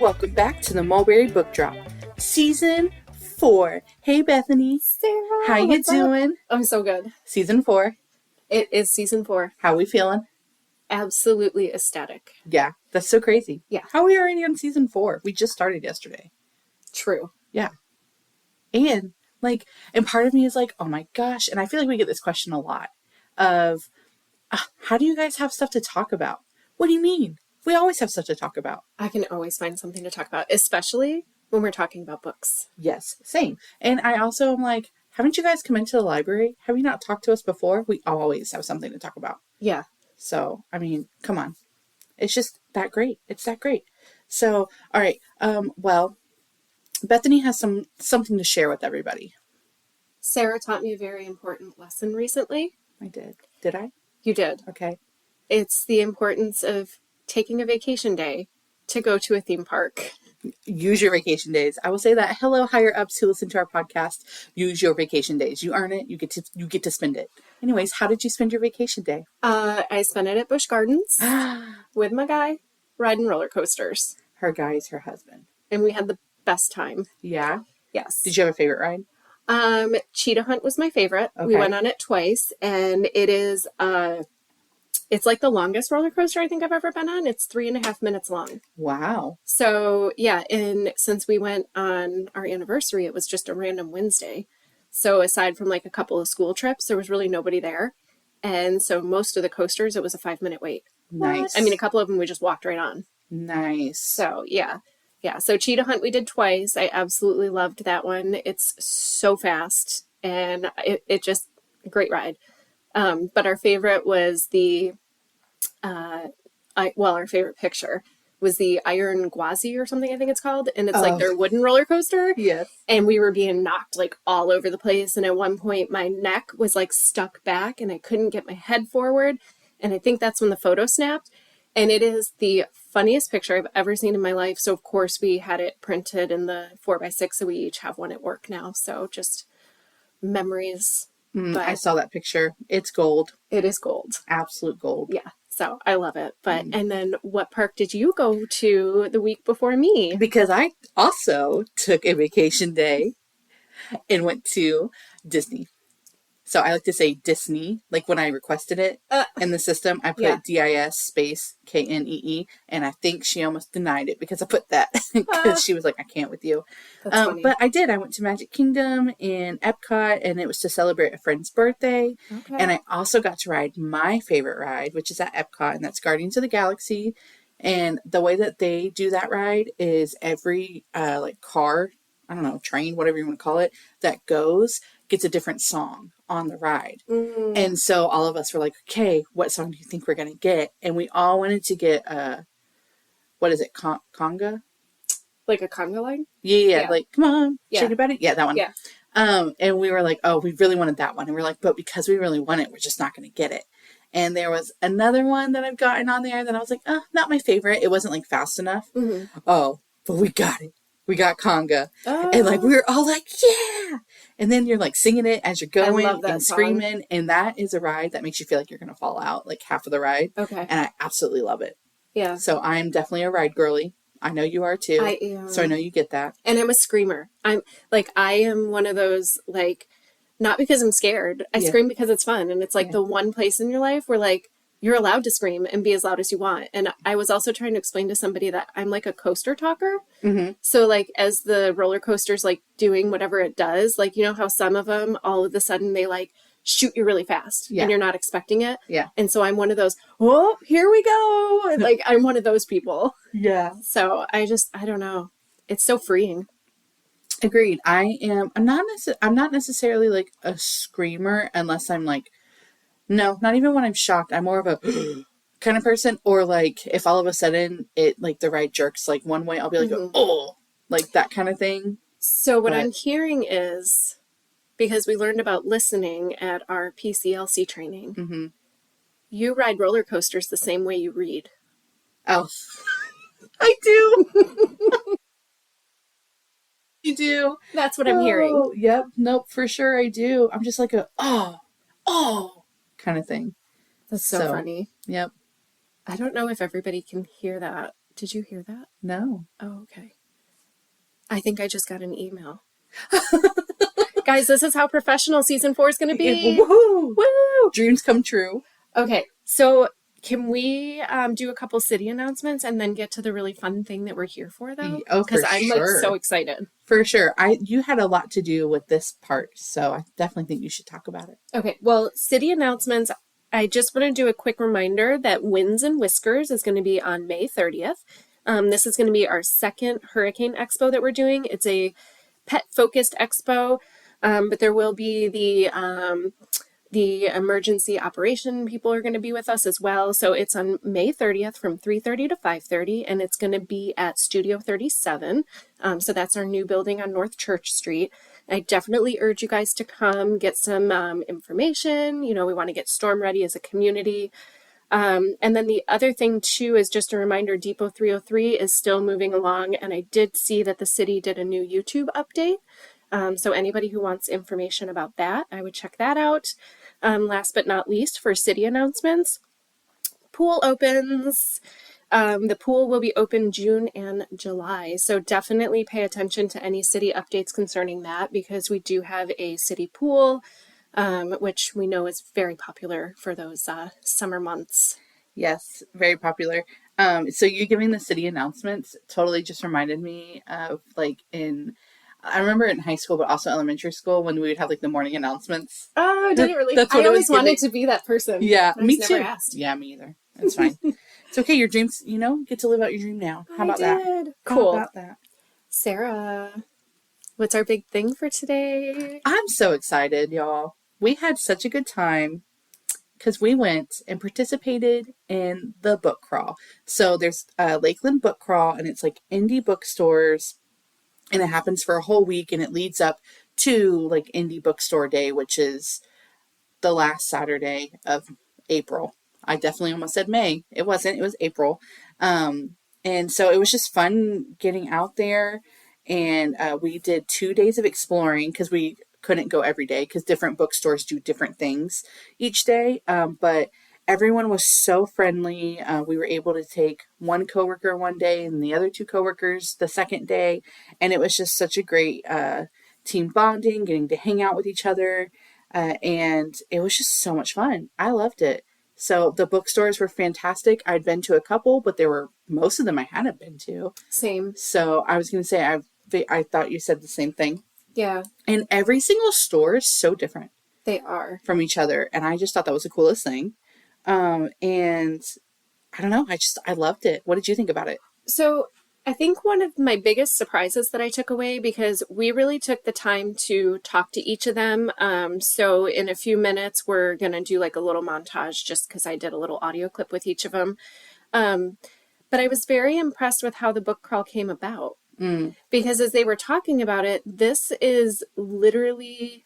Welcome back to the Mulberry Book Drop, Season 4. Hey, Bethany. Sarah, How you doing? I'm so good. Season 4. It is Season 4. How we feeling? Absolutely ecstatic. Yeah, that's so crazy. Yeah. How are we already on Season 4? We just started yesterday. True. Yeah. And, and part of me is like, oh my gosh, and I feel like we get this question a lot of, how do you guys have stuff to talk about? What do you mean? We always have stuff to talk about. I can always find something to talk about, especially when we're talking about books. Yes, same. And I also am like, haven't you guys come into the library? Have you not talked to us before? We always have something to talk about. Yeah. So, I mean, come on. It's just that great. It's that great. So, all right. Well, Bethany has something to share with everybody. Sarah taught me a very important lesson recently. I did. Did I? You did. Okay. It's the importance of taking a vacation day to go to a theme park. Use your vacation days. I will say that. Hello, higher ups who listen to our podcast. Use your vacation days. You earn it. You get to spend it. Anyways, how did you spend your vacation day? I spent it at Busch Gardens with my guy, riding roller coasters. Her guy is her husband. And we had the best time. Yeah? Yes. Did you have a favorite ride? Cheetah Hunt was my favorite. Okay. We went on it twice, and it is it's like the longest roller coaster I think I've ever been on. It's 3.5 minutes long. Wow. So yeah, and since we went on our anniversary, it was just a random Wednesday. So aside from like a couple of school trips, there was really nobody there. And so most of the coasters, it was a 5-minute wait. Nice. I mean, a couple of them we just walked right on. Nice. So yeah. Yeah. So Cheetah Hunt we did twice. I absolutely loved that one. It's so fast and it just great ride. But our favorite was our favorite picture was the Iron Gwazi or something, I think it's called. And it's like their wooden roller coaster. Yes. And we were being knocked like all over the place. And at one point my neck was like stuck back and I couldn't get my head forward. And I think that's when the photo snapped. And it is the funniest picture I've ever seen in my life. So of course we had it printed in the 4x6. So we each have one at work now. So just memories. I saw that picture. It's gold. It is gold. Absolute gold. Yeah. So I love it. But, and then what park did you go to the week before me? Because I also took a vacation day and went to Disney. So I like to say Disney, like when I requested it in the system, I put DIS space KNEE, and I think she almost denied it because I put that because she was like, I can't with you. But I did. I went to Magic Kingdom in Epcot, and it was to celebrate a friend's birthday. Okay. And I also got to ride my favorite ride, which is at Epcot, and that's Guardians of the Galaxy. And the way that they do that ride is every car, I don't know, train, whatever you want to call it, that goes gets a different song on the ride. And so all of us were like, okay, what song do you think we're going to get? And we all wanted to get, what is it? Conga? Like a conga line? Yeah. Like, come on, shake your body. Yeah, that one. Yeah. And we were like, oh, we really wanted that one. And we're like, but because we really want it, we're just not going to get it. And there was another one that I've gotten on there that I was like, not my favorite. It wasn't like fast enough. Mm-hmm. Oh, but we got it. We got conga. And like, we were all like, yeah. And then you're like singing it as you're going and screaming. Song. And that is a ride that makes you feel like you're going to fall out like half of the ride. Okay. And I absolutely love it. Yeah. So I'm definitely a ride girly. I know you are too. I am. So I know you get that. And I'm a screamer. I am one of those, like, not because I'm scared. I scream because it's fun. And it's like the one place in your life where like, you're allowed to scream and be as loud as you want. And I was also trying to explain to somebody that I'm like a coaster talker. Mm-hmm. So like as the roller coaster's like doing whatever it does, like, you know how some of them all of a sudden they like shoot you really fast and you're not expecting it. Yeah. And so I'm one of those, oh, here we go. And like, I'm one of those people. Yeah. So I don't know. It's so freeing. Agreed. I'm not necessarily like a screamer unless I'm like, no, not even when I'm shocked. I'm more of a kind of person. Or like if all of a sudden it like the ride jerks like one way, I'll be like, oh, like that kind of thing. So what I'm hearing is, because we learned about listening at our PCLC training, you ride roller coasters the same way you read. Oh, I do. You do. That's what I'm hearing. Yep. Nope. For sure I do. I'm just like a, oh. kind of thing. That's so funny. Yep. I don't know if everybody can hear that. Did you hear that? No. Oh, okay. I think I just got an email. Guys, this is how professional season 4 is going to be. Woohoo! Woo! Dreams come true. Okay, so can we do a couple city announcements and then get to the really fun thing that we're here for, though? Oh, because I'm like sure. so excited. For sure. You had a lot to do with this part, so I definitely think you should talk about it. Okay, well, city announcements. I just want to do a quick reminder that Winds and Whiskers is going to be on May 30th. This is going to be our second Hurricane Expo that we're doing. It's a pet-focused expo, but there will be the emergency operation people are going to be with us as well. So it's on May 30th from 3:30 to 5:30, and it's going to be at Studio 37. So that's our new building on North Church Street. I definitely urge you guys to come get some information. You know, we want to get storm ready as a community. And then the other thing too is just a reminder, Depot 303 is still moving along, and I did see that the city did a new YouTube update. So anybody who wants information about that, I would check that out. Last but not least, for city announcements, pool opens. The pool will be open June and July. So definitely pay attention to any city updates concerning that, because we do have a city pool, which we know is very popular for those summer months. Yes, very popular. So you giving the city announcements totally just reminded me of I remember in high school, but also elementary school, when we would have like the morning announcements. Oh, did it really? That's what I always wanted to be that person. Yeah, me too. Never asked. Yeah, me either. It's fine. It's okay. Your dreams, get to live out your dream now. How about that? Cool. How about that? Sarah, what's our big thing for today? I'm so excited, y'all. We had such a good time because we went and participated in the book crawl. So there's Lakeland book crawl, and it's like indie bookstores, and it happens for a whole week, and it leads up to like Indie Bookstore Day, which is the last Saturday of April. I definitely almost said May. It wasn't. It was April. And so it was just fun getting out there. And we did 2 days of exploring because we couldn't go every day because different bookstores do different things each day. But everyone was so friendly. We were able to take one coworker one day and the other 2 coworkers the second day. And it was just such a great team bonding, getting to hang out with each other. And it was just so much fun. I loved it. So the bookstores were fantastic. I'd been to a couple, but most of them I hadn't been to. Same. So I was going to say, I thought you said the same thing. Yeah. And every single store is so different. They are. From each other. And I just thought that was the coolest thing. And I don't know. I loved it. What did you think about it? So I think one of my biggest surprises that I took away, because we really took the time to talk to each of them. So in a few minutes, we're going to do like a little montage just because I did a little audio clip with each of them. But I was very impressed with how the book crawl came about. Because as they were talking about it, this is literally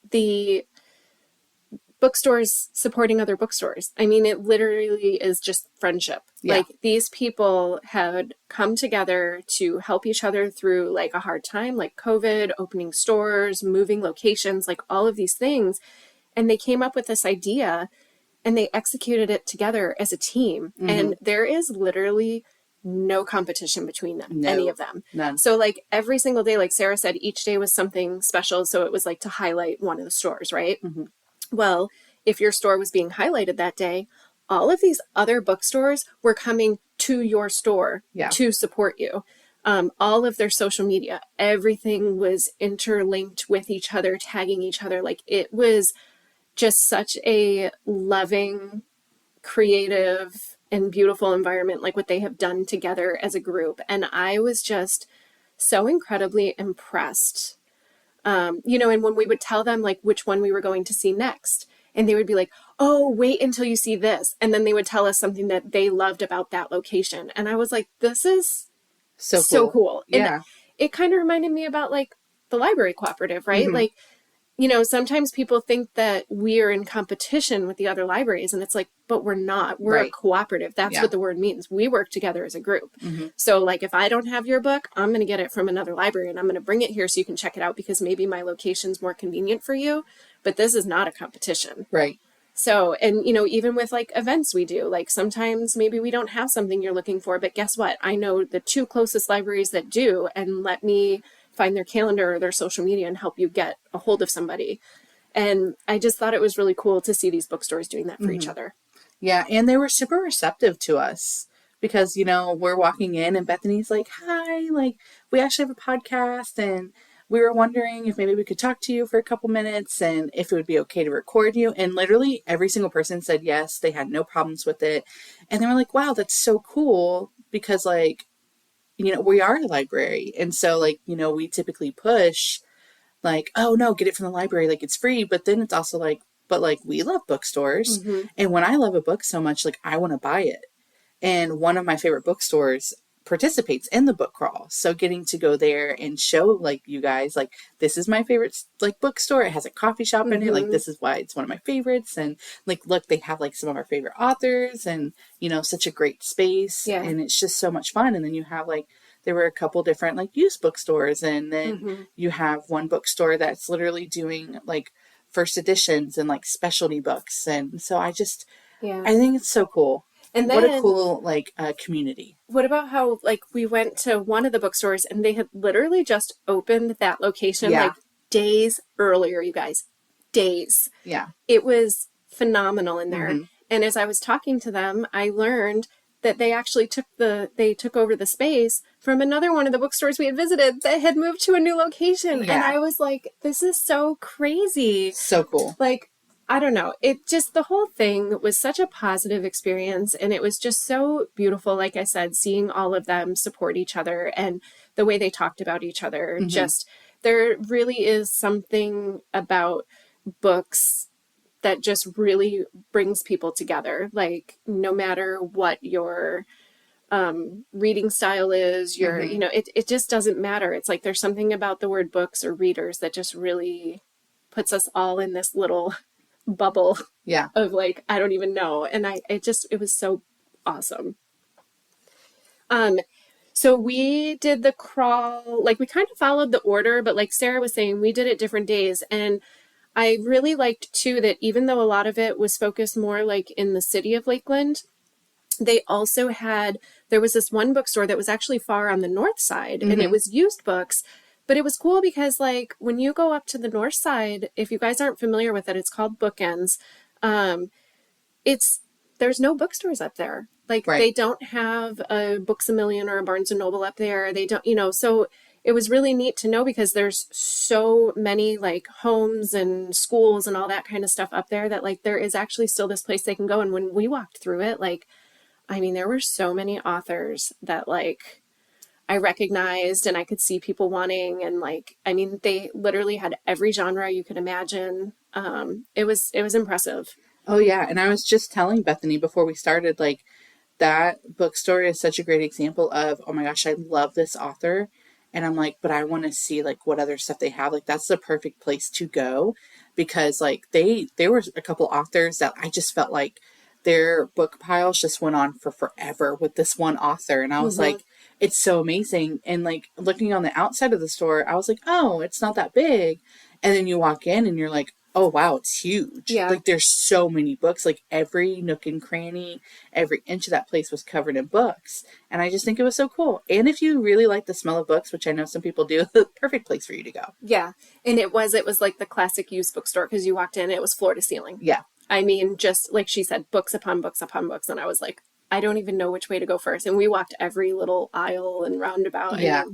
the bookstores supporting other bookstores. I mean, it literally is just friendship. Yeah. Like, these people had come together to help each other through like a hard time, like COVID, opening stores, moving locations, like all of these things. And they came up with this idea and they executed it together as a team. Mm-hmm. And there is literally no competition between them, any of them. None. So like every single day, like Sarah said, each day was something special. So it was like to highlight one of the stores, right? Mm-hmm. Well, if your store was being highlighted that day, all of these other bookstores were coming to your store to support you. All of their social media, everything was interlinked with each other, tagging each other. Like, it was just such a loving, creative, and beautiful environment, like what they have done together as a group. And I was just so incredibly impressed. And when we would tell them like which one we were going to see next, and they would be like, oh, wait until you see this. And then they would tell us something that they loved about that location. And I was like, this is so cool. Yeah. And it kind of reminded me about like the library cooperative, right? Mm-hmm. Like, sometimes people think that we're in competition with the other libraries, and it's like, but we're not. We're a cooperative. That's what the word means. We work together as a group. Mm-hmm. So like, if I don't have your book, I'm going to get it from another library and I'm going to bring it here so you can check it out, because maybe my location's more convenient for you, but this is not a competition. Right. So, and, even with like events we do, like sometimes maybe we don't have something you're looking for, but guess what? I know the 2 closest libraries that do, and let me find their calendar or their social media and help you get a hold of somebody. And I just thought it was really cool to see these bookstores doing that for each other. Yeah, and they were super receptive to us because, we're walking in and Bethany's like, hi, like, we actually have a podcast and we were wondering if maybe we could talk to you for a couple minutes and if it would be okay to record you. And literally every single person said yes. They had no problems with it. And they were like, wow, that's so cool because, like, we are a library. And so, like, we typically push like, oh no, get it from the library, like it's free. But then it's also like, but like we love bookstores. And when I love a book so much, like I want to buy it. And one of my favorite bookstores participates in the book crawl. So getting to go there and show like you guys, like this is my favorite like bookstore. It has a coffee shop in it. Like this is why it's one of my favorites. And like, look, they have like some of our favorite authors and, such a great space. Yeah. And it's just so much fun. And then you have like, there were a couple different like used bookstores. And then you have one bookstore that's literally doing like first editions and like specialty books. And so I think it's so cool. And then, what a cool like community. What about how like we went to one of the bookstores and they had literally just opened that location like days earlier, you guys. Days. Yeah. It was phenomenal in there. And as I was talking to them, I learned that they actually took over the space from another one of the bookstores we had visited that had moved to a new location. Yeah. And I was like, this is so crazy. So cool. Like, I don't know. It just, the whole thing was such a positive experience. And it was just so beautiful. Like I said, seeing all of them support each other and the way they talked about each other. Just, there really is something about books that just really brings people together. Like, no matter what your reading style is, your, it just doesn't matter. It's like there's something about the word books or readers that just really puts us all in this little bubble of like, I don't even know. And it was so awesome. So we did the crawl, like we kind of followed the order, but like Sarah was saying, we did it different days. And I really liked too that even though a lot of it was focused more like in the city of Lakeland, they also there was this one bookstore that was actually far on the north side and it was used books. But it was cool because, like, when you go up to the north side, if you guys aren't familiar with it, it's called Bookends. There's no bookstores up there. Like, They don't have a Books A Million or a Barnes & Noble up there. They don't, so it was really neat to know because there's so many, like, homes and schools and all that kind of stuff up there that, like, there is actually still this place they can go. And when we walked through it, like, I mean, there were so many authors that, like, I recognized and I could see people wanting, and like, I mean, they literally had every genre you could imagine. It was impressive. Oh yeah. And I was just telling Bethany before we started, like that bookstore is such a great example of, oh my gosh, I love this author. And I'm like, but I want to see like what other stuff they have. Like that's the perfect place to go because like there were a couple authors that I just felt like their book piles just went on for forever with this one author. And I was like, it's so amazing. And like looking on the outside of the store, I was like, oh, it's not that big. And then you walk in and you're like, oh, wow, it's huge. Yeah. Like there's so many books, like every nook and cranny, every inch of that place was covered in books. And I just think it was so cool. And if you really like the smell of books, which I know some people do, the perfect place for you to go. Yeah. And it was like the classic used bookstore because you walked in, it was floor to ceiling. Yeah. I mean, just like she said, books upon books upon books. And I was like, I don't even know which way to go first. And we walked every little aisle and roundabout. Yeah.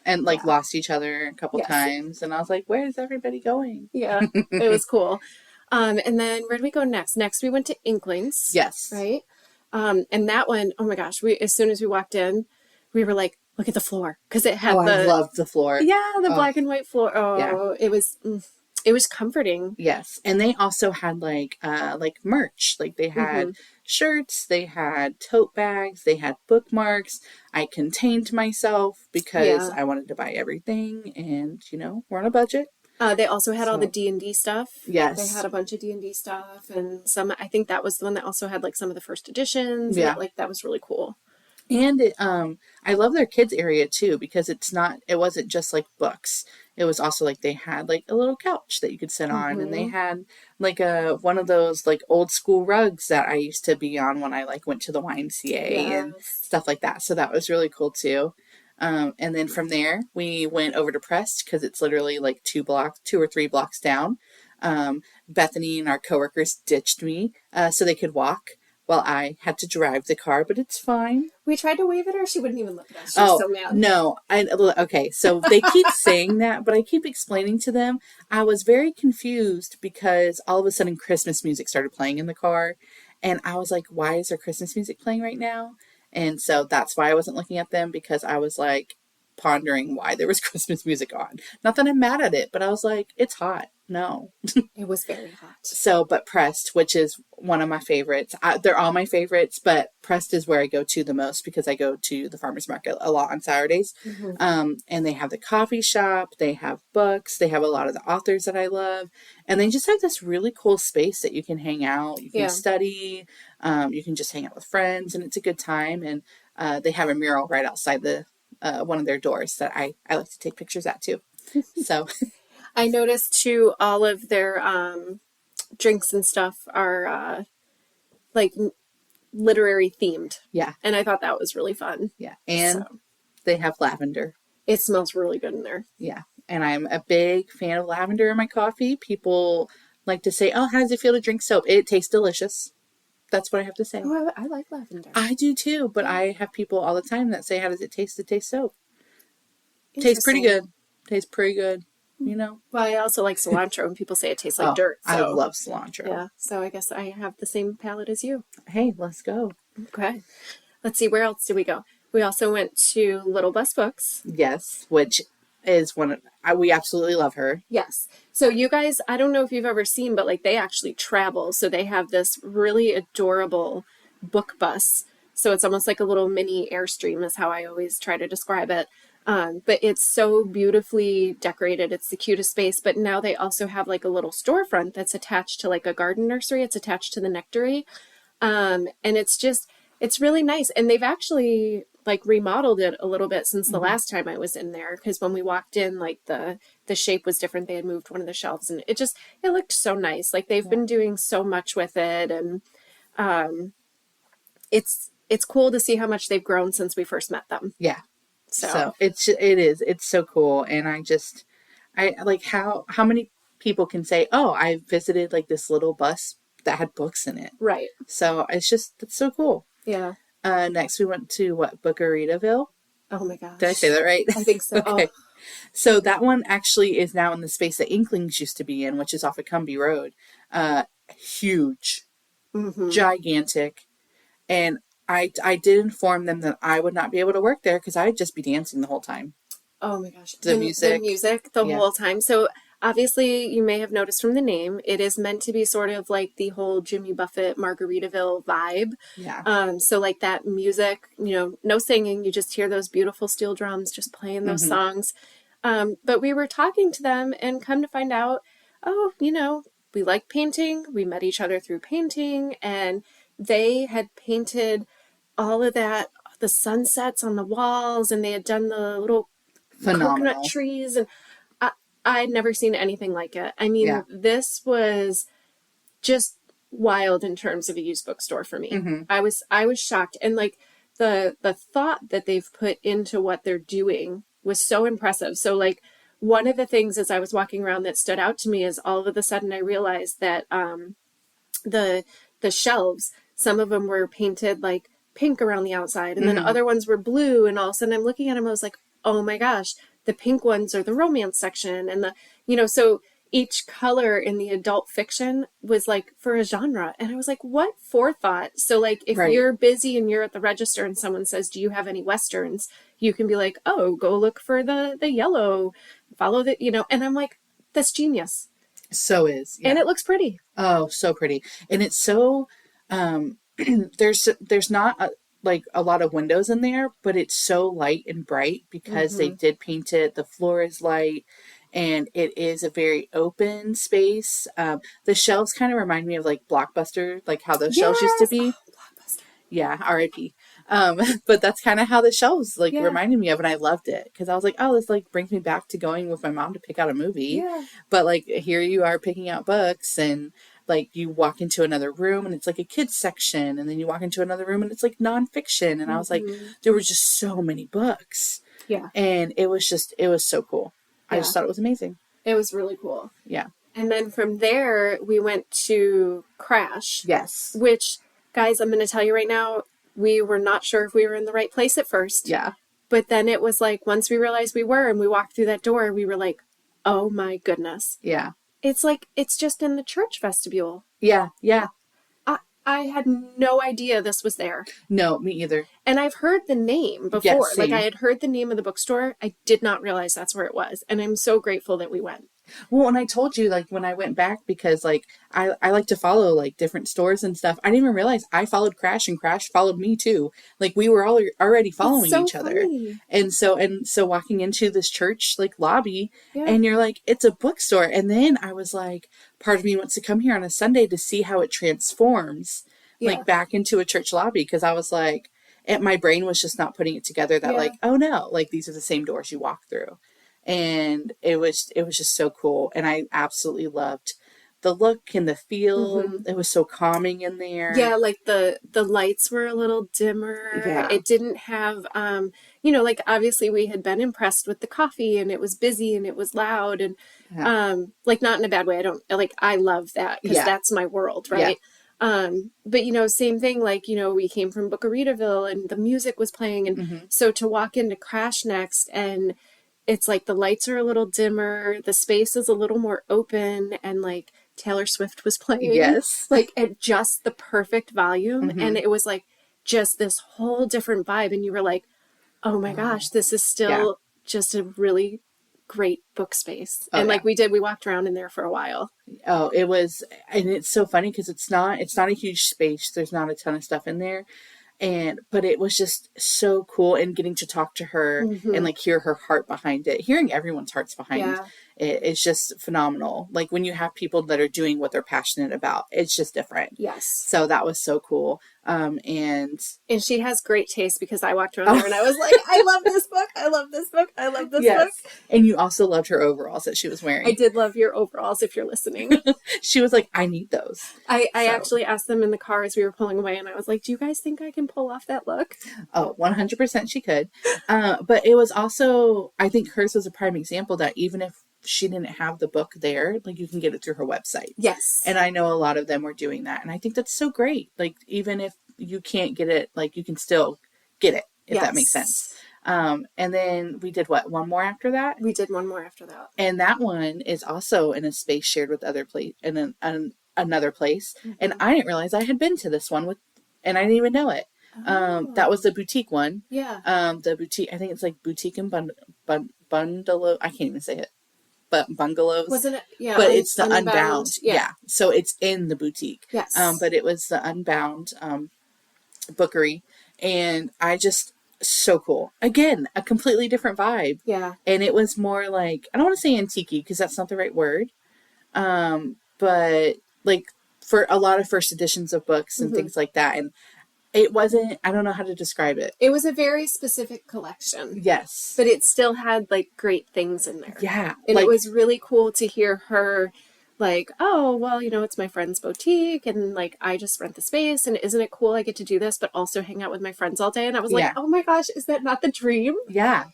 And like lost each other a couple times. And I was like, where's everybody going? Yeah, it was cool. And then where did we go next? Next, we went to Inklings. Yes. Right? And that one, oh my gosh, as soon as we walked in, we were like, look at the floor. Because it had I loved the floor. Yeah, the black and white floor. Oh, yeah. It was comforting. Yes. And they also had like merch. Like they had shirts, they had tote bags, they had bookmarks. I contained myself because I wanted to buy everything and, we're on a budget. They also had all the D&D stuff. Yes. They had a bunch of D&D stuff and I think that was the one that also had like some of the first editions. Yeah. That was really cool. And I love their kids area too because it wasn't just like books. It was also like they had like a little couch that you could sit on, and they Mm-hmm. had like one of those like old school rugs that I used to be on when I like went to the YMCA and Yes. stuff like that. So that was really cool too. And then from there we went over to Prest because it's literally like 2 or 3 blocks down. Bethany and our coworkers ditched me so they could walk while I had to drive the car, but it's fine. We tried to wave at her. She wouldn't even look at us. She was Oh, so mad. no. Okay, so they keep saying that, but I keep explaining to them. I was very confused because all of a sudden Christmas music started playing in the car. And I was like, why is there Christmas music playing right now? And so that's why I wasn't looking at them because I was like pondering why there was Christmas music on. Not that I'm mad at it, but I was like, it's hot. No. It was very hot. So, but Prest, which is one of my favorites, they're all my favorites, but Prest is where I go to the most because I go to the farmer's market a lot on Saturdays. Mm-hmm. And they have the coffee shop, they have books, they have a lot of the authors that I love, and they just have this really cool space that you can hang out, you can study, you can just hang out with friends, and it's a good time. And they have a mural right outside the one of their doors that I like to take pictures at too. So. I noticed too, all of their drinks and stuff are like literary themed. Yeah. And I thought that was really fun. Yeah. And they have lavender. It smells really good in there. Yeah. And I'm a big fan of lavender in my coffee. People like to say, oh, how does it feel to drink soap? It tastes delicious. That's what I have to say. Oh, I like lavender. I do too, but I have people all the time that say, how does it taste to taste soap? Tastes pretty good. Tastes pretty good. You know? Well, I also like cilantro, and people say it tastes like dirt. So. I love cilantro. Yeah, so I guess I have the same palate as you. Hey, let's go. Okay. Let's see, where else did we go? We also went to Little Bus Books. Yes, which is we absolutely love her. Yes. So you guys, I don't know if you've ever seen, but like they actually travel. So they have this really adorable book bus. So it's almost like a little mini Airstream is how I always try to describe it. But it's so beautifully decorated. It's the cutest space. But now they also have like a little storefront that's attached to like a garden nursery. It's attached to the nectary. And it's really nice. And they've actually like remodeled it a little bit since the last time I was in there. Because when we walked in, like the shape was different. They had moved one of the shelves and it looked so nice. Like they've been doing so much with it. And it's cool to see how much they've grown since we first met them. Yeah. So it's so cool. And I like how many people can say, oh, I visited like this little bus that had books in it. Right. So it's so cool. Yeah. Next we went to Bookeritaville. Oh my gosh. Did I say that right? I think so. Okay. Oh. So that one actually is now in the space that Inklings used to be in, which is off of Cumbie Road. Huge. Gigantic. And I did inform them that I would not be able to work there because I'd just be dancing the whole time. Oh my gosh. The music the whole time. So obviously you may have noticed from the name, it is meant to be sort of like the whole Jimmy Buffett, Margaritaville vibe. Yeah. So like that music, no singing, you just hear those beautiful steel drums just playing those songs. But we were talking to them and come to find out, we like painting. We met each other through painting, and they had painted all of that, the sunsets on the walls, and they had done the little coconut trees, and I had never seen anything like it. I mean, This was just wild in terms of a used bookstore for me. I was shocked, and like the thought that they've put into what they're doing was so impressive. So like one of the things as I was walking around that stood out to me is all of a sudden I realized that the shelves, some of them were painted like pink around the outside, and then other ones were blue, and all of a sudden I'm looking at them, I was like, oh my gosh, the pink ones are the romance section, and so each color in the adult fiction was like for a genre, and I was like, what forethought. So like if you're busy and you're at the register and someone says, do you have any westerns, you can be like, oh, go look for the yellow, follow the, and I'm like, that's genius. So is. Yeah. And it looks pretty. Oh, so pretty. And it's so there's not a lot of windows in there, but it's so light and bright because they did paint it. The floor is light, and it is a very open space. The shelves kind of remind me of like Blockbuster, like how those shelves used to be. Oh, Blockbuster. Yeah, R.I.P. But that's kind of how the shelves like Yeah. reminded me of, and I loved it because I was like, oh, this like brings me back to going with my mom to pick out a movie. Yeah. But like here you are picking out books, and like you walk into another room and it's like a kids section, and then you walk into another room and it's like nonfiction, and I was like, there were just so many books, Yeah. and it was so cool. I just thought it was amazing. It was really cool. Yeah. And then from there, we went to Crash. Yes. Which, guys, I'm going to tell you right now, we were not sure if we were in the right place at first. Yeah. But then it was like, once we realized we were and we walked through that door, we were like, oh my goodness. Yeah. It's like, it's just in the church vestibule. Yeah. Yeah. I had no idea this was there. No, me either. And I've heard the name before. Yes, like, I had heard the name of the bookstore. I did not realize that's where it was. And I'm so grateful that we went. Well, and I told you, like, when I went back, because, like, I like to follow, like, different stores and stuff. I didn't even realize I followed Crash, and Crash followed me, too. Like, we were all already following so each other. Funny. And so walking into this church, like, lobby, and you're like, it's a bookstore. And then I was like, part of me wants to come here on a Sunday to see how it transforms, like, back into a church lobby. Because I was like, my brain was just not putting it together that, like, oh, no, like, these are the same doors you walk through. And it was just so cool, and I absolutely loved the look and the feel. It was so calming in there. Yeah, like the lights were a little dimmer. Yeah. It didn't have like obviously we had been impressed with the coffee, and it was busy and it was loud, and like not in a bad way. I love that because that's my world, right? But same thing, like, we came from Bookeritaville and the music was playing, and so to walk into Crash next, and it's like the lights are a little dimmer, the space is a little more open, and like Taylor Swift was playing. Yes. Like at just the perfect volume. And it was like just this whole different vibe. And you were like, oh my gosh, this is still just a really great book space. And like we walked around in there for a while. Oh, it was, and it's so funny because it's not a huge space. There's not a ton of stuff in there. But it was just so cool, and getting to talk to her and like hear her heart behind it, hearing everyone's hearts behind it is just phenomenal. Like when you have people that are doing what they're passionate about, it's just different. Yes. So that was so cool. And she has great taste because I walked around there and I was like, I love this book. I love this book. I love this book. And you also loved her overalls that she was wearing. I did love your overalls if you're listening. She was like, I need those. I actually asked them in the car as we were pulling away, and I was like, do you guys think I can pull off that look? Oh, 100% she could. But it was also, I think hers was a prime example that even if she didn't have the book there, like you can get it through her website. Yes. And I know a lot of them were doing that. And I think that's so great. Like even if you can't get it, like you can still get it, if that makes sense. And then we did what? One more after that? We did one more after that. And that one is also in a space shared with another place. And I didn't realize I had been to this one and I didn't even know it. That was the boutique one. Yeah. The boutique, I think it's like boutique and bungalow. I can't even say it. But bungalows. Wasn't it? Yeah. But it's the Unbound. Yeah. So it's in the boutique. Yes. But it was the Unbound bookery. And so cool. Again, a completely different vibe. Yeah. And it was more like, I don't want to say antique-y because that's not the right word. But like for a lot of first editions of books and things like that. And it wasn't, I don't know how to describe it. It was a very specific collection. Yes. But it still had like great things in there. Yeah. And it was really cool to hear her like, oh, well, it's my friend's boutique and like I just rent the space, and isn't it cool I get to do this but also hang out with my friends all day? And I was like, oh my gosh, is that not the dream? Yeah.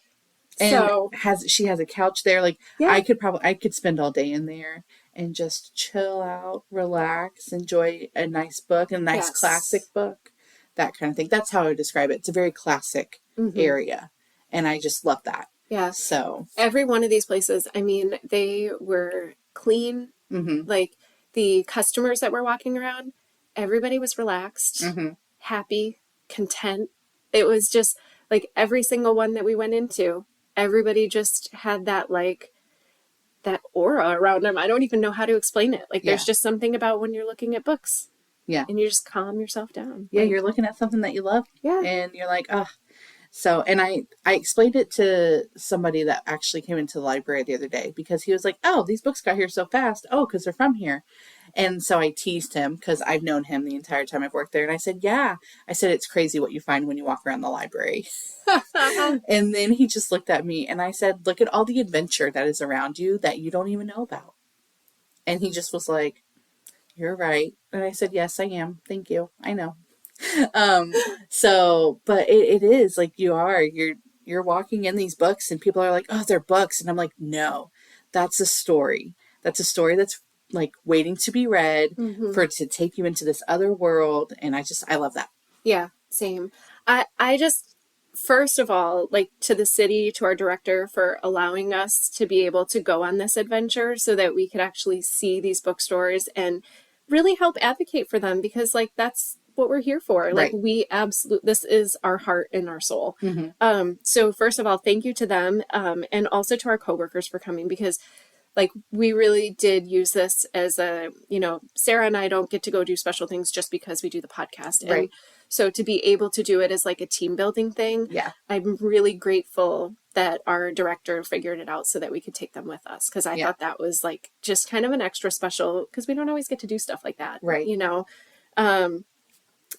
And she has a couch there. Like I could spend all day in there and just chill out, relax, enjoy a nice book, a nice classic book. That kind of thing. That's how I would describe it. It's a very classic area. And I just love that. Yeah. So every one of these places, I mean, they were clean. Like the customers that were walking around, everybody was relaxed, happy, content. It was just like every single one that we went into, everybody just had that like that aura around them. I don't even know how to explain it. Like there's just something about when you're looking at books. Yeah. And you just calm yourself down. Yeah, you're looking at something that you love. Yeah. And you're like, oh. So, and I explained it to somebody that actually came into the library the other day because he was like, "Oh, these books got here so fast. Oh, because they're from here." And so I teased him because I've known him the entire time I've worked there. And I said, "Yeah." I said, "It's crazy what you find when you walk around the library." And then he just looked at me and I said, "Look at all the adventure that is around you that you don't even know about." And he just was like, "You're right." And I said, "Yes, I am. Thank you. I know." um so but it is like you're walking in these books and people are like, "Oh, they're books," and I'm like, "No, that's a story. That's a story that's like waiting to be read for it to take you into this other world." And I love that. Yeah, same. I just, first of all, like, to the city, to our director for allowing us to be able to go on this adventure so that we could actually see these bookstores and really help advocate for them, because like that's what we're here for. Like, Right. we absolutely, this is our heart and our soul. So first of all, thank you to them, and also to our coworkers for coming, because like we really did use this as a, Sarah and I don't get to go do special things just because we do the podcast. And Right. so to be able to do it as like a team building thing, Yeah. I'm really grateful that our director figured it out so that we could take them with us. Cause I thought that was like just kind of an extra special, cause we don't always get to do stuff like that. Right.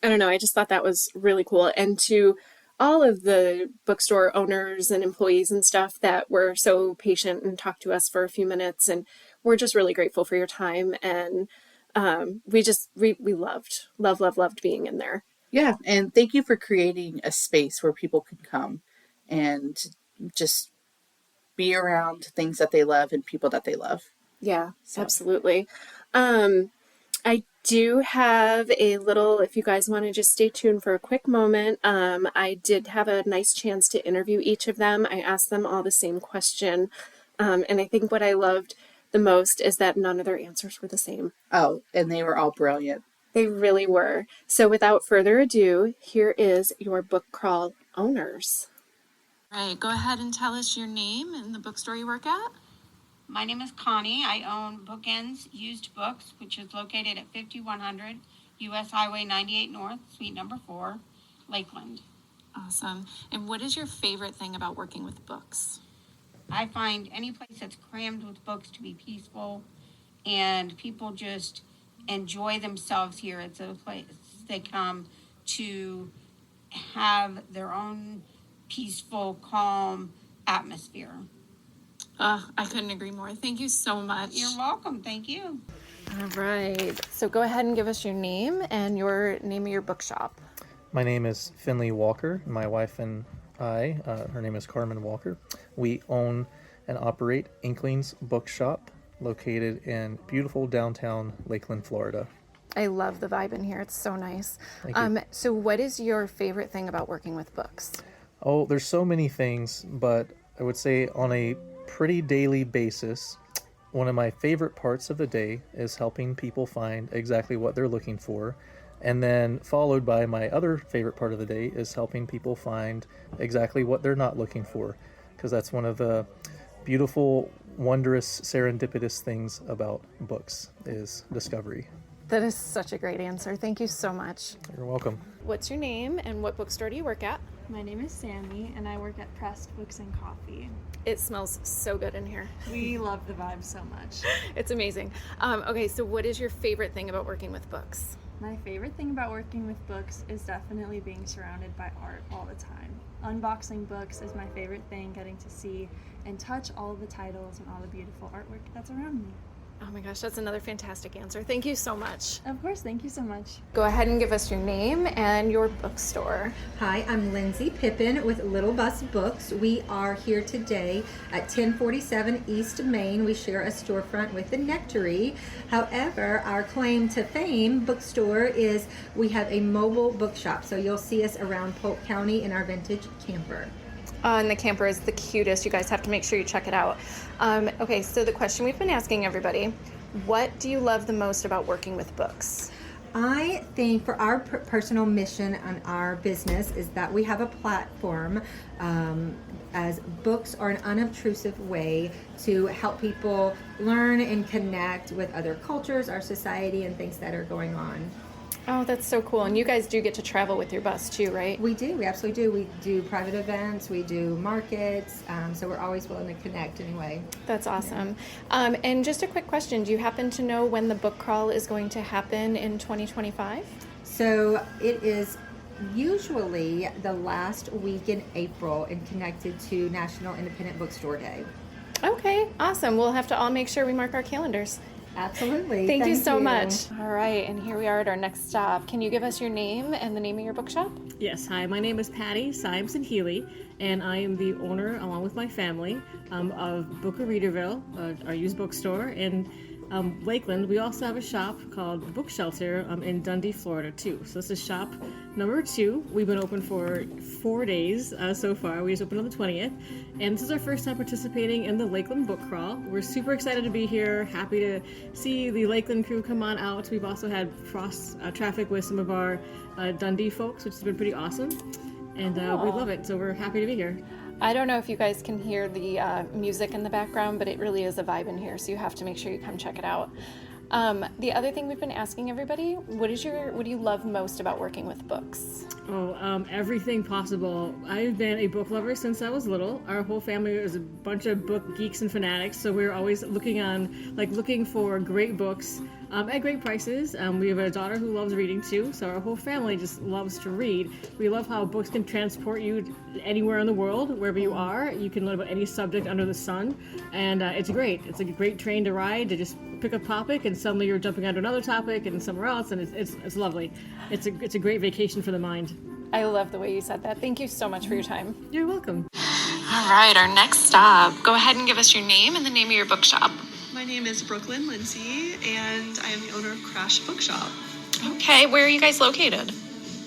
I don't know. I just thought that was really cool. And to all of the bookstore owners and employees and stuff that were so patient and talked to us for a few minutes. And we're just really grateful for your time. And we loved being in there. Yeah. And thank you for creating a space where people can come and just be around things that they love and people that they love. Yeah, absolutely. I do have a little, if you guys want to just stay tuned for a quick moment. I did have a nice chance to interview each of them. I asked them all the same question. And I think what I loved the most is that none of their answers were the same. Oh, and they were all brilliant. They really were. So without further ado, here is your book crawl owners. All right, go ahead and tell us your name and the bookstore you work at. My name is Connie. I own Bookends Used Books, which is located at 5100 US Highway 98 North, Suite number 4, Lakeland. Awesome. And what is your favorite thing about working with books? I find any place that's crammed with books to be peaceful, and people just enjoy themselves here. It's a place they come to have their own peaceful, calm atmosphere. I couldn't agree more. Thank you so much. You're welcome. Thank you. All right. So go ahead and give us your name and your name of your bookshop. My name is Finley Walker. My wife and I, her name is Carmen Walker. We own and operate Inklings Bookshop, located in beautiful downtown Lakeland, Florida. I love the vibe in here. It's so nice. Thank you. So what is your favorite thing about working with books? Oh, there's so many things, but I would say on a pretty daily basis, one of my favorite parts of the day is helping people find exactly what they're looking for. And then followed by my other favorite part of the day is helping people find exactly what they're not looking for. Because that's one of the beautiful, wondrous, serendipitous things about books is discovery. That is such a great answer. Thank you so much. You're welcome. What's your name and what bookstore do you work at? My name is Sammy, and I work at Pressed Books and Coffee. It smells so good in here. We love the vibe so much. It's amazing. Okay, so what is your favorite thing about working with books? My favorite thing about working with books is definitely being surrounded by art all the time. Unboxing books is my favorite thing, getting to see and touch all the titles and all the beautiful artwork that's around me. Oh my gosh, that's another fantastic answer. Thank you so much. Of course, thank you so much. Go ahead and give us your name and your bookstore. Hi, I'm Lindsay Pippin with Little Bus Books. We are here today at 1047 East Main. We share a storefront with the Nectary. However, our claim to fame bookstore is we have a mobile bookshop. So you'll see us around Polk County in our vintage camper. And the camper is the cutest. You guys have to make sure you check it out. Okay, so the question we've been asking everybody, what do you love the most about working with books? I think for our personal mission on our business is that we have a platform as books are an unobtrusive way to help people learn and connect with other cultures, our society, and things that are going on. Oh, that's so cool. And you guys do get to travel with your bus too, right? We do. We absolutely do. We do private events. We do markets. So we're always willing to connect anyway. That's awesome. And just a quick question. Do you happen to know when the book crawl is going to happen in 2025? So it is usually the last week in April and connected to National Independent Bookstore Day. Okay, awesome. We'll have to all make sure we mark our calendars. Absolutely. Thank you so much. All right, and here we are at our next stop. Can you give us your name and the name of your bookshop? Yes, hi, my name is Patty Symeson Healy, and I am the owner, along with my family, of Book of Readerville, our used bookstore, in Lakeland. We also have a shop called Book Shelter in Dundee, Florida, too. So this is shop number 2. We've been open for 4 days so far. We just opened on the 20th, and this is our first time participating in the Lakeland Book Crawl. We're super excited to be here, happy to see the Lakeland crew come on out. We've also had cross traffic with some of our Dundee folks, which has been pretty awesome, and we love it, so we're happy to be here. I don't know if you guys can hear the music in the background, but it really is a vibe in here, so you have to make sure you come check it out. The other thing we've been asking everybody, what do you love most about working with books? Everything possible. I've been a book lover since I was little. Our whole family is a bunch of book geeks and fanatics, so we're always looking for great books at great prices. We have a daughter who loves reading too, so our whole family just loves to read. We love how books can transport you anywhere in the world, wherever you are. You can learn about any subject under the sun, and it's great. It's a great train to ride, to just pick a topic and suddenly you're jumping onto another topic and somewhere else, and it's lovely. It's a great vacation for the mind. I love the way you said that. Thank you so much for your time. You're welcome. All right, our next stop. Go ahead and give us your name and the name of your bookshop. My name is Brooklyn Lindsay, and I am the owner of Crash Bookshop. Okay, where are you guys located?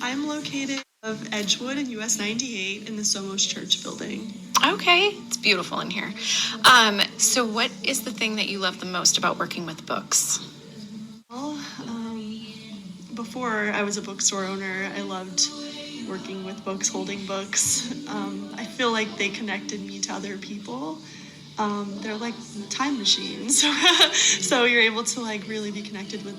I'm located of Edgewood and US 98 in the Somos Church building. Okay, it's beautiful in here. So what is the thing that you love the most about working with books? Well, before I was a bookstore owner, I loved working with books, holding books. I feel like they connected me to other people. They're like time machines. So you're able to really be connected with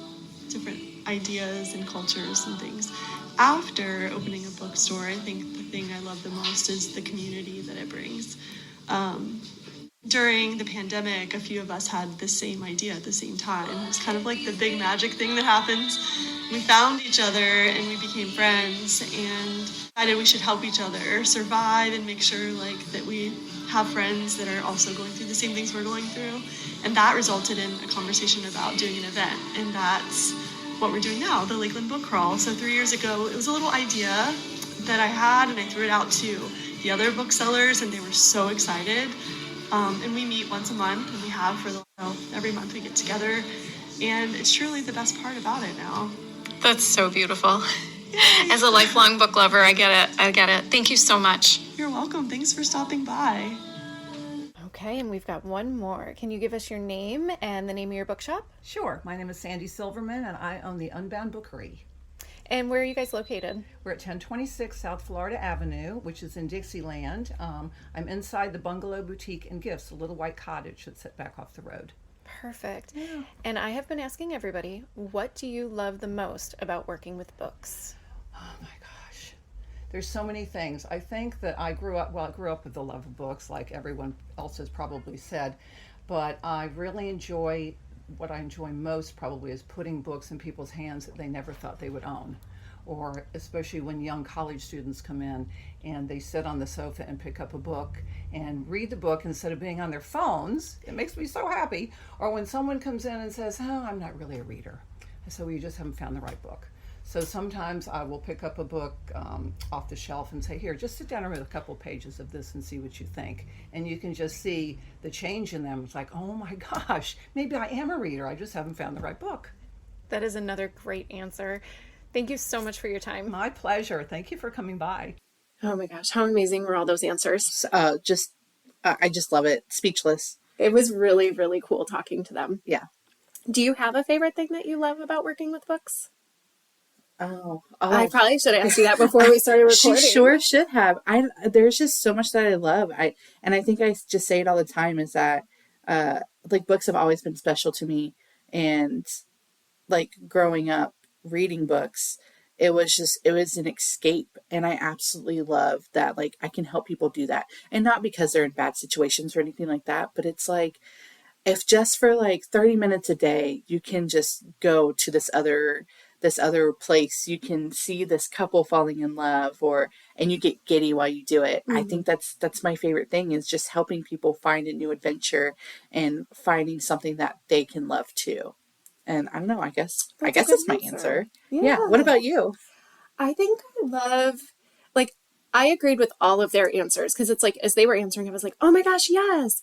different ideas and cultures and things. After opening a bookstore, I think the thing I love the most is the community that it brings. During the pandemic, a few of us had the same idea at the same time. It was kind of like the big magic thing that happens. We found each other and we became friends and decided we should help each other survive and make sure that we have friends that are also going through the same things we're going through. And that resulted in a conversation about doing an event. And that's what we're doing now, the Lakeland Book Crawl. So 3 years ago, it was a little idea that I had, and I threw it out to the other booksellers, and they were so excited. And we meet once a month, and we have for every month we get together, and it's truly the best part about it now. That's so beautiful. As a lifelong book lover, I get it. Thank you so much. You're welcome. Thanks for stopping by. Okay, and we've got one more. Can you give us your name and the name of your bookshop? Sure. My name is Sandy Silverman, and I own the Unbound Bookery. And where are you guys located? We're at 1026 South Florida Avenue, which is in Dixieland. I'm inside the Bungalow Boutique and Gifts, a little white cottage that's set back off the road. Perfect. Yeah. And I have been asking everybody, what do you love the most about working with books? Oh my gosh. There's so many things. I think that I grew up with the love of books, like everyone else has probably said, but I really enjoy, what I enjoy most probably is putting books in people's hands that they never thought they would own. Or especially when young college students come in and they sit on the sofa and pick up a book and read the book instead of being on their phones. It makes me so happy. Or when someone comes in and says, oh, I'm not really a reader. I said, well, you just haven't found the right book. So sometimes I will pick up a book off the shelf and say, here, just sit down and read a couple pages of this and see what you think. And you can just see the change in them. It's like, oh my gosh, maybe I am a reader. I just haven't found the right book. That is another great answer. Thank you so much for your time. My pleasure. Thank you for coming by. Oh my gosh, how amazing were all those answers? I just love it. Speechless. It was really, really cool talking to them. Yeah. Do you have a favorite thing that you love about working with books? Oh. I probably should have asked you that before we started recording. She sure should have. There's just so much that I love. I think I just say it all the time, is that books have always been special to me, and growing up, reading books, it was an escape. And I absolutely love that. Like, I can help people do that. And not because they're in bad situations or anything like that, but it's like, if just for like 30 minutes a day, you can just go to this other place, you can see this couple falling in love, and you get giddy while you do it. I think that's my favorite thing, is just helping people find a new adventure and finding something that they can love too. And I don't know, I guess that's my answer. Yeah. What about you? I think I love, like, I agreed with all of their answers, because it's like, as they were answering, I was like, oh my gosh, yes.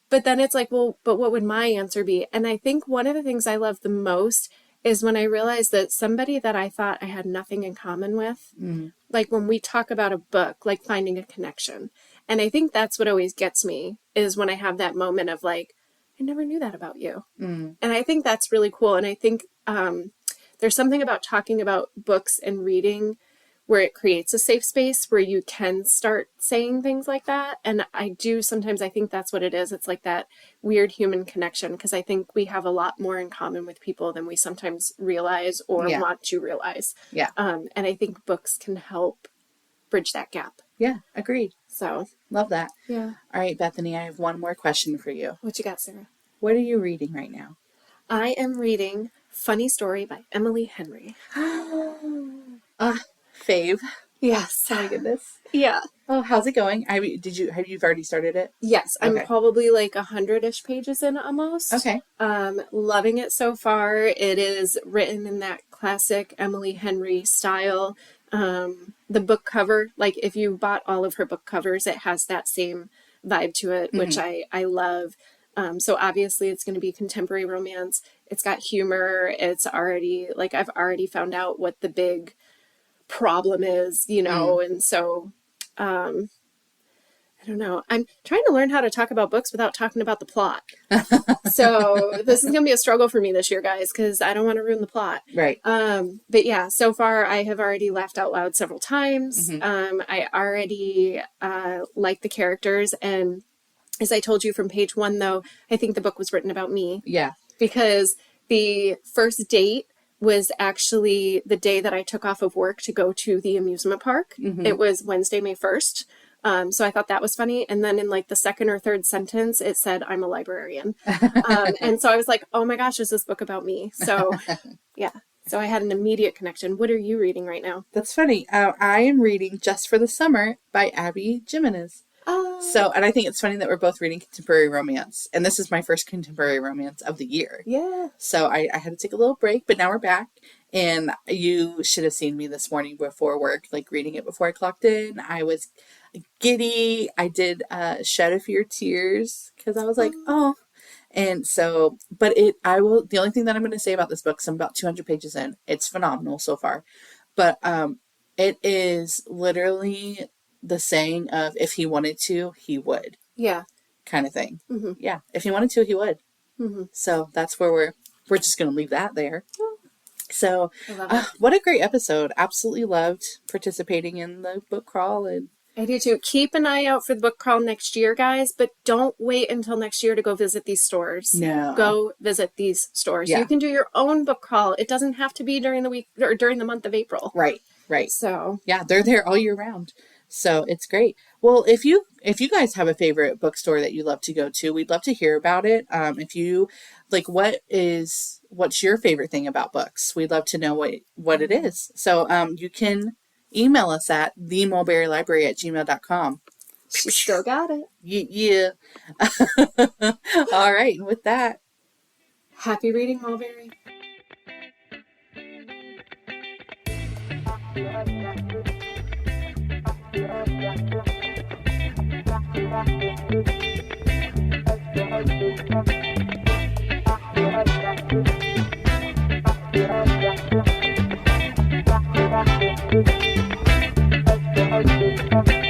But then it's like, well, but what would my answer be? And I think one of the things I love the most is when I realized that somebody that I thought I had nothing in common with, like when we talk about a book, like finding a connection. And I think that's what always gets me, is when I have that moment of like, I never knew that about you. And I think that's really cool. And I think there's something about talking about books and reading where it creates a safe space where you can start saying things like that. And I think that's what it is. It's like that weird human connection, because I think we have a lot more in common with people than we sometimes realize or want to realize. Yeah. And I think books can help bridge that gap. Yeah, agreed. So love that. Yeah. All right, Bethany, I have one more question for you. What you got, Sarah? What are you reading right now? I am reading Funny Story by Emily Henry. Fave. Yes. Oh my goodness. Yeah. Oh, how's it going? Have you already started it? Yes. I'm Okay. probably like 100-ish pages in almost. Okay. Loving it so far. It is written in that classic Emily Henry style. The book cover, like if you bought all of her book covers, it has that same vibe to it, which I love. So obviously it's going to be contemporary romance. It's got humor. It's already, like, I've already found out what the big problem is, and so I don't know. I'm trying to learn how to talk about books without talking about the plot. So this is going to be a struggle for me this year, guys, because I don't want to ruin the plot. Right. But yeah, so far I have already laughed out loud several times. I already like the characters. And as I told you from page 1, though, I think the book was written about me. Yeah. Because the first date was actually the day that I took off of work to go to the amusement park. It was Wednesday, May 1st. So I thought that was funny. And then in like the second or third sentence, it said, I'm a librarian. And so I was like, oh my gosh, is this book about me? So yeah. So I had an immediate connection. What are you reading right now? That's funny. I am reading Just for the Summer by Abby Jimenez. So, and I think it's funny that we're both reading contemporary romance. And this is my first contemporary romance of the year. Yeah. So I had to take a little break, but now we're back. And you should have seen me this morning before work, like reading it before I clocked in. I was giddy. I did shed a few tears because I was like, oh. And so, but the only thing that I'm going to say about this book, so I'm about 200 pages in. It's phenomenal so far. But it is literally the saying of, if he wanted to, he would. Yeah. Kind of thing. Yeah. If he wanted to, he would. So that's where we're just going to leave that there. So what a great episode. Absolutely loved participating in the book crawl. And I do too. Keep an eye out for the book crawl next year, guys, but don't wait until next year to go visit these stores. No. Go visit these stores. Yeah. You can do your own book crawl. It doesn't have to be during the week or during the month of April. Right. So yeah, they're there all year round. So it's great. Well, if you guys have a favorite bookstore that you love to go to, we'd love to hear about it. If you like, what's your favorite thing about books? We'd love to know what it is. So you can email us at themulberrylibrary@gmail.com. She still got it. Yeah. All right. With that, happy reading, Mulberry. Thank you.